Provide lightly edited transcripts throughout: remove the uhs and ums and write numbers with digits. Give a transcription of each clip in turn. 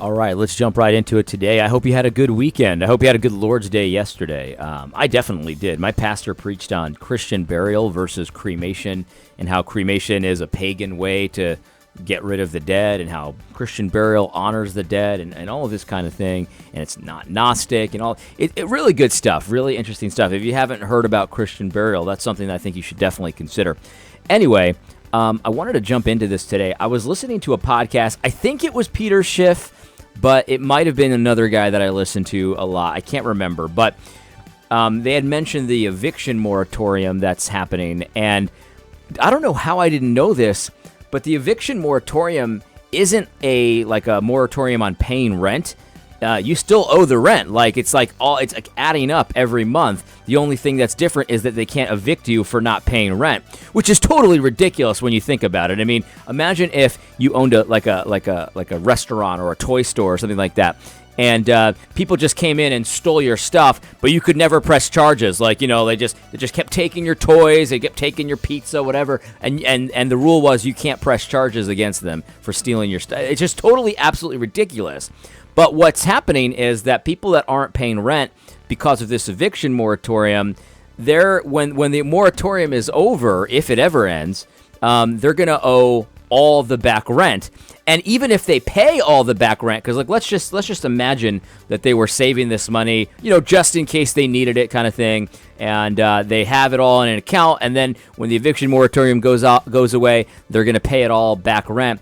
All right, let's jump right into it today. I hope you had a good weekend. I hope you had a good Lord's Day yesterday. I definitely did. My pastor preached on Christian burial versus cremation and how cremation is a pagan way to get rid of the dead and how Christian burial honors the dead and all of this kind of thing. And it's not Gnostic and all. It really good stuff, really interesting stuff. If you haven't heard about Christian burial, that's something that I think you should definitely consider. Anyway, I wanted to jump into this today. I was listening to a podcast. I think it was Peter Schiff, but it might have been another guy that I listened to a lot. I can't remember, but they had mentioned the eviction moratorium that's happening, and I don't know how I didn't know this, but the eviction moratorium isn't a moratorium on paying rent. You still owe the rent. It's like adding up every month. The only thing that's different is that they can't evict you for not paying rent, which is totally ridiculous when you think about it. I mean, imagine if you owned a restaurant or a toy store or something like that, and people just came in and stole your stuff, but you could never press charges. They just kept taking your toys, they kept taking your pizza, whatever, and the rule was you can't press charges against them for stealing your stuff. It's just totally, absolutely ridiculous. But what's happening is that people that aren't paying rent because of this eviction moratorium, when the moratorium is over, if it ever ends, they're going to owe all the back rent. And even if they pay all the back rent, because let's just imagine that they were saving this money, just in case they needed it, kind of thing, and they have it all in an account, and then when the eviction moratorium goes away, they're going to pay it all back rent.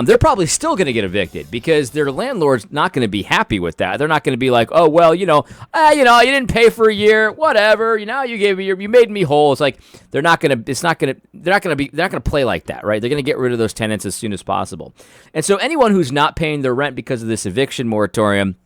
They're probably still going to get evicted because their landlord's not going to be happy with that. They're not going to be like, oh well, you didn't pay for a year, whatever. You made me whole. It's like they're not going to play like that, right? They're going to get rid of those tenants as soon as possible. And so anyone who's not paying their rent because of this eviction moratorium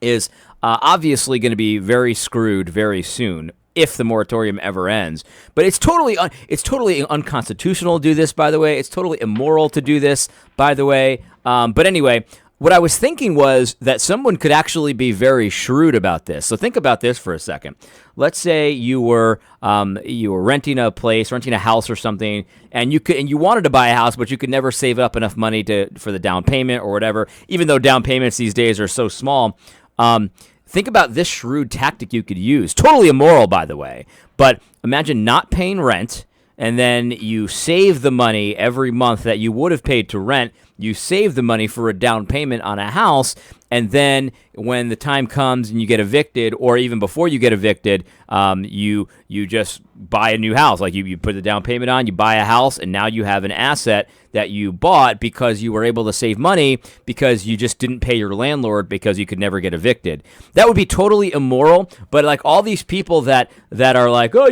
is obviously going to be very screwed very soon, if the moratorium ever ends. But it's totally unconstitutional to do this, by the way. It's totally immoral to do this, by the way. But anyway, what I was thinking was that someone could actually be very shrewd about this. So think about this for a second. Let's say you were renting a place, renting a house or something, and you wanted to buy a house, but you could never save up enough money for the down payment or whatever, even though down payments these days are so small. Think about this shrewd tactic you could use. Totally immoral, by the way. But imagine not paying rent, and then you save the money every month that you would have paid to rent. You save the money for a down payment on a house, and then when the time comes and you get evicted, or even before you get evicted, you just buy a new house. Like you put the down payment on, you buy a house, and now you have an asset that you bought because you were able to save money because you just didn't pay your landlord because you could never get evicted. That would be totally immoral. But like all these people that are like, oh,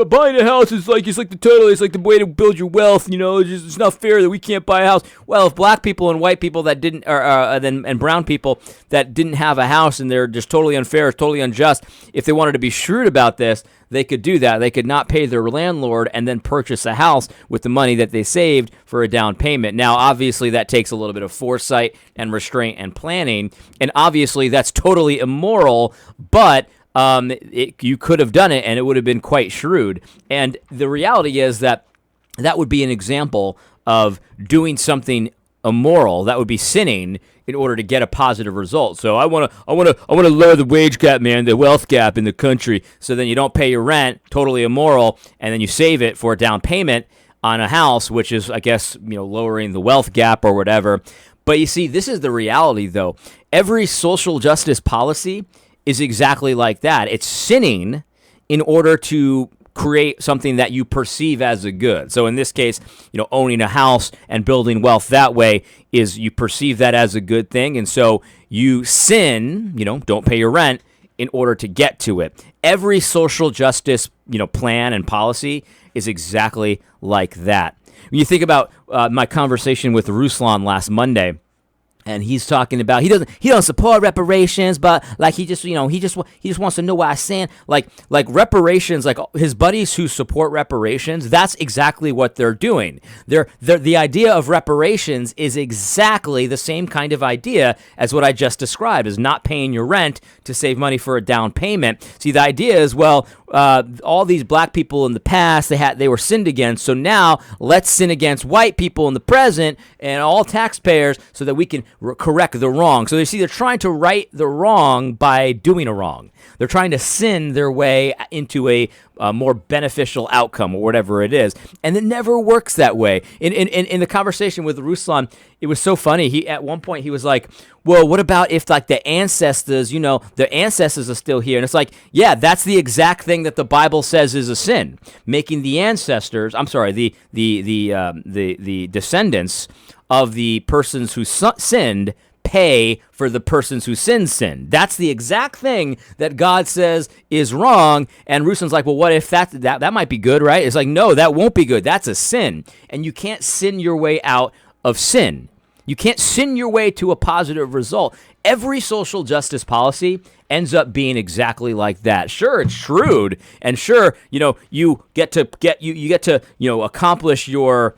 buying a house is like the way to build your wealth. It's not fair that we can't buy a house. Well, if black people and white people that didn't, and brown people that didn't have a house and they're just totally unfair, totally unjust, if they wanted to be shrewd about this, they could do that. They could not pay their landlord and then purchase a house with the money that they saved for a down payment. Now, obviously, that takes a little bit of foresight and restraint and planning, and obviously that's totally immoral, but you could have done it, and it would have been quite shrewd. And the reality is that would be an example of doing something immoral. That would be sinning in order to get a positive result. So I want to lower the wage gap, man, the wealth gap in the country. So then you don't pay your rent, totally immoral, and then you save it for a down payment on a house, which is, I guess, lowering the wealth gap or whatever. But you see, this is the reality, though. Every social justice policy is exactly like that. It's sinning in order to create something that you perceive as a good. So in this case, owning a house and building wealth that way is you perceive that as a good thing. And so you sin, don't pay your rent in order to get to it. Every social justice, plan and policy is exactly like that. When you think about my conversation with Ruslan last Monday, and he's talking about he doesn't support reparations, but like he just wants to know why I stand like reparations, like his buddies who support reparations. That's exactly what they're doing. The idea of reparations is exactly the same kind of idea as what I just described, is not paying your rent to save money for a down payment. See, the idea is, well, all these black people in the past, they were sinned against, so now let's sin against white people in the present and all taxpayers so that we can correct the wrong. So you see, they're trying to right the wrong by doing a wrong. They're trying to sin their way into a more beneficial outcome or whatever it is. And it never works that way. In the conversation with Ruslan, it was so funny. At one point, he was like, well, what about if like the ancestors, the ancestors are still here? And it's like, yeah, that's the exact thing that the Bible says is a sin. Making the ancestors, the descendants of the persons who sinned pay for the persons who sinned. That's the exact thing that God says is wrong. And Ruslan's like, well, what if that might be good, right? It's like, no, that won't be good. That's a sin. And you can't sin your way out of sin. You can't sin your way to a positive result. Every social justice policy ends up being exactly like that. Sure, it's shrewd, and sure, you get to accomplish your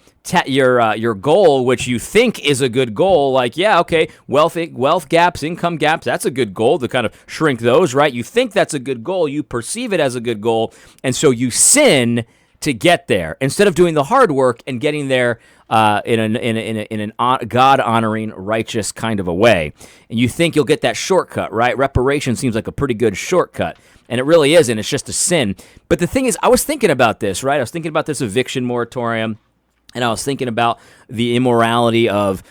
goal, which you think is a good goal. Like, yeah, okay, wealth gaps, income gaps, that's a good goal to kind of shrink those, right? You think that's a good goal, you perceive it as a good goal, and so you sin to get there instead of doing the hard work and getting there in an God-honoring, righteous kind of a way. And you think you'll get that shortcut, right? Reparation seems like a pretty good shortcut, and it really isn't. It's just a sin. But the thing is, I was thinking about this, right? I was thinking about this eviction moratorium, and I was thinking about the immorality of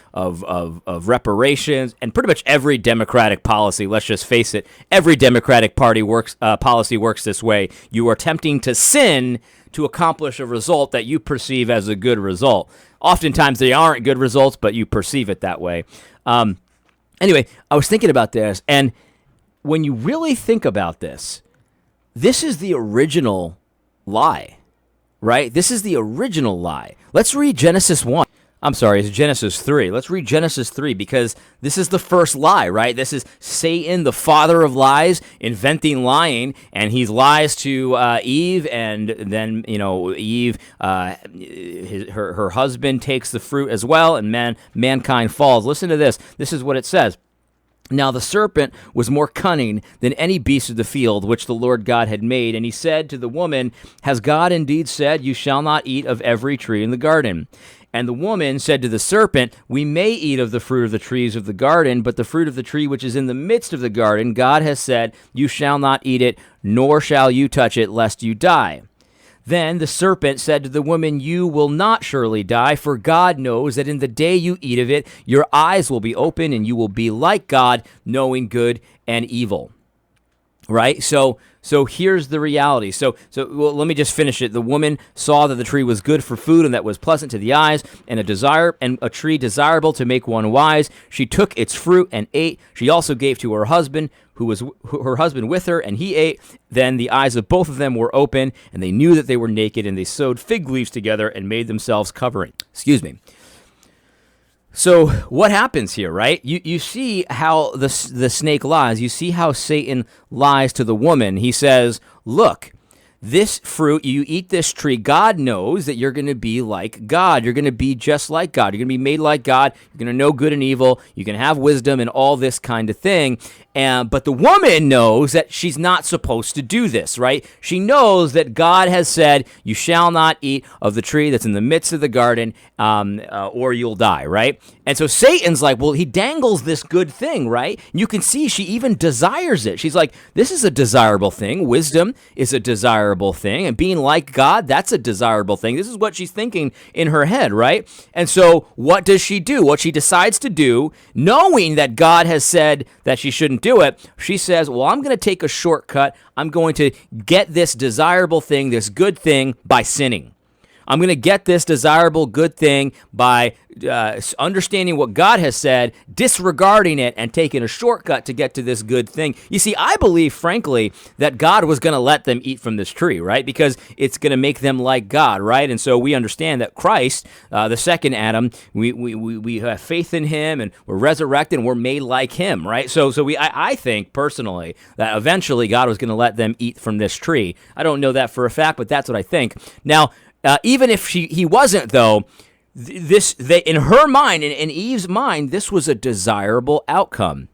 reparations, and pretty much every Democratic policy. Let's just face it, every Democratic Party policy works this way. You are attempting to sin to accomplish a result that you perceive as a good result. Oftentimes they aren't good results, but you perceive it that way. Anyway, I was thinking about this, and when you really think about this, this is the original lie, right? This is the original lie. Let's read Genesis 1. I'm sorry, it's Genesis 3. Let's read Genesis 3 because this is the first lie, right? This is Satan, the father of lies, inventing lying, and he lies to Eve, and then, Eve, her husband takes the fruit as well, and mankind falls. Listen to this. This is what it says. Now the serpent was more cunning than any beast of the field which the Lord God had made, and he said to the woman, has God indeed said, you shall not eat of every tree in the garden? And the woman said to the serpent, we may eat of the fruit of the trees of the garden, but the fruit of the tree which is in the midst of the garden, God has said, you shall not eat it, nor shall you touch it, lest you die. Then the serpent said to the woman, you will not surely die, for God knows that in the day you eat of it, your eyes will be open, and you will be like God, knowing good and evil. Right? So here's the reality. So let me just finish it. The woman saw that the tree was good for food and that was pleasant to the eyes and a tree desirable to make one wise. She took its fruit and ate. She also gave to her husband, who was her husband with her, and he ate. Then the eyes of both of them were open, and they knew that they were naked, and they sewed fig leaves together and made themselves covering. Excuse me. So what happens here, right? You see how the snake lies. You see how Satan lies to the woman. He says, look, this fruit, you eat this tree, God knows that you're going to be like God. You're going to be just like God. You're going to be made like God. You're going to know good and evil. You can have wisdom and all this kind of thing. But the woman knows that she's not supposed to do this, right? She knows that God has said, you shall not eat of the tree that's in the midst of the garden, or you'll die, right? And so Satan's like, well, he dangles this good thing, right? You can see she even desires it. She's like, this is a desirable thing. Wisdom is a desirable thing. And being like God, that's a desirable thing. This is what she's thinking in her head, right? And so what does she do? What she decides to do, knowing that God has said that she shouldn't do it, she says, well, I'm going to take a shortcut. I'm going to get this desirable thing, this good thing, by sinning. I'm going to get this desirable good thing by understanding what God has said, disregarding it, and taking a shortcut to get to this good thing. You see, I believe, frankly, that God was going to let them eat from this tree, right? Because it's going to make them like God, right? And so we understand that Christ, the second Adam, we have faith in him, and we're resurrected, and we're made like him, right? So I think, personally, that eventually God was going to let them eat from this tree. I don't know that for a fact, but that's what I think. Now, even if he wasn't, though, in her mind, in Eve's mind, this was a desirable outcome.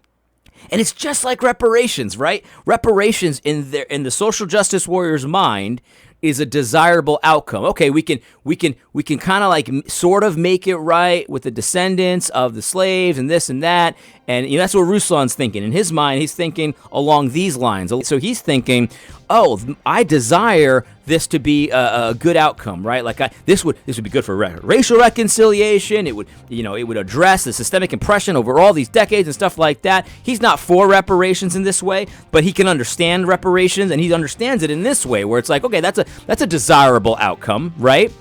And it's just like reparations, right? Reparations in the social justice warrior's mind is a desirable outcome. Okay, we can kind of like sort of make it right with the descendants of the slaves and this and that. And that's what Ruslan's thinking. In his mind, he's thinking along these lines. So he's thinking, oh, I desire this to be a good outcome, right? Like this would be good for racial reconciliation. It would address the systemic oppression over all these decades and stuff like that. He's not for reparations in this way, but he can understand reparations, and he understands it in this way, where it's like, okay, that's a desirable outcome, right?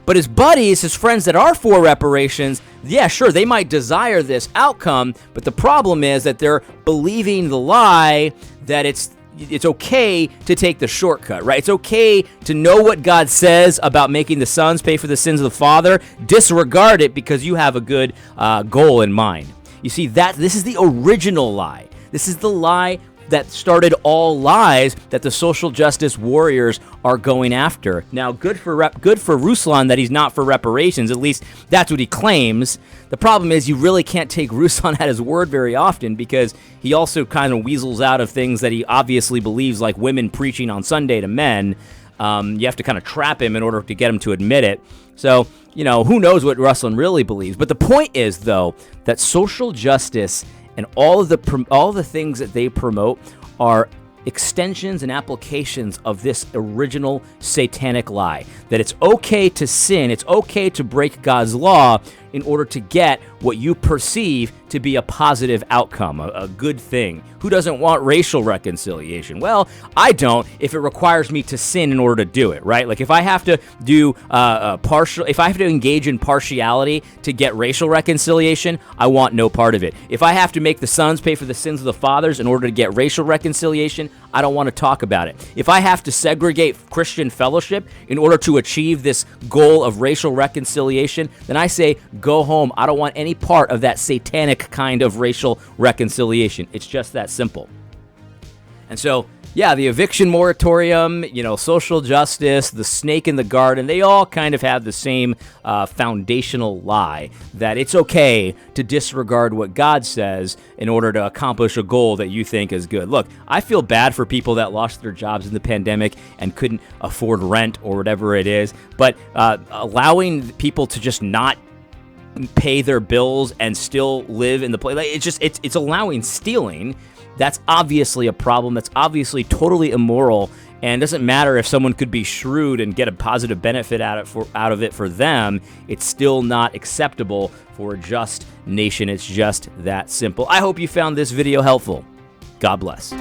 But his buddies, his friends that are for reparations, yeah, sure, they might desire this outcome, but the problem is that they're believing the lie that it's okay to take the shortcut, right? It's okay to know what God says about making the sons pay for the sins of the father, disregard it because you have a good goal in mind. You see, this is the original lie. This is the lie that started all lies that the social justice warriors are going after. Now, good for Ruslan that he's not for reparations. At least that's what he claims. The problem is you really can't take Ruslan at his word very often, because he also kind of weasels out of things that he obviously believes, like women preaching on Sunday to men. You have to kind of trap him in order to get him to admit it. So, who knows what Ruslan really believes. But the point is, though, that social justice and all the things that they promote are extensions and applications of this original satanic lie, that it's okay to sin, it's okay to break God's law in order to get what you perceive to be a positive outcome, a good thing. Who doesn't want racial reconciliation? Well, I don't, if it requires me to sin in order to do it, right? Like if I have to do if I have to engage in partiality to get racial reconciliation, I want no part of it. If I have to make the sons pay for the sins of the fathers in order to get racial reconciliation, I don't want to talk about it. If I have to segregate Christian fellowship in order to achieve this goal of racial reconciliation, then I say, go home. I don't want any part of that satanic kind of racial reconciliation. It's just that simple. And so, yeah, the eviction moratorium, social justice, the snake in the garden, they all kind of have the same foundational lie, that it's okay to disregard what God says in order to accomplish a goal that you think is good. Look, I feel bad for people that lost their jobs in the pandemic and couldn't afford rent or whatever it is, but allowing people to just not pay their bills and still live in the place, it's allowing stealing. That's obviously a problem. That's obviously totally immoral, and it doesn't matter if someone could be shrewd and get a positive benefit out of it for them. It's still not acceptable for a just nation. It's just that simple. I hope you found this video helpful. God bless.